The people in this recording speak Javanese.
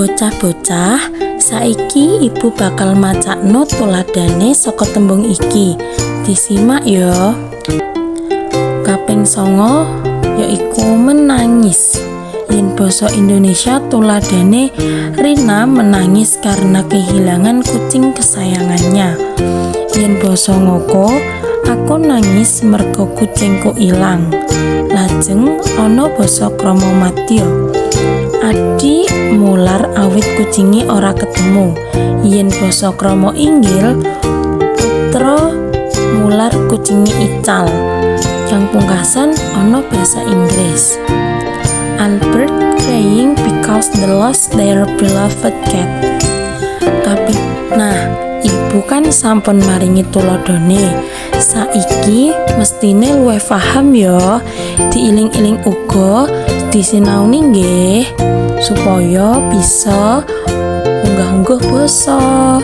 Bocah-bocah, saiki ibu bakal macakno tuladane saka tembung iki. Disimak ya. Kaping 9 yaiku menangis. Yen basa Indonesia tuladane Rina menangis karena kehilangan kucing kesayangannya. Yen basa Ngoko, aku nangis merga kucingku ilang. Lajeng ana basa krama madya. Adi mular awit kucingi ora ketemu. Yen basa krama inggil, putra mular kucingi ical. Yang pungkasan ana basa Inggris. Albert crying because they lost their beloved cat. Nah, ibu kan sampun maringi tuladane. Saiki mestine luwih paham ya. Diiling-iling uga disinaoni nggih supaya bisa unggah-ungguh basa.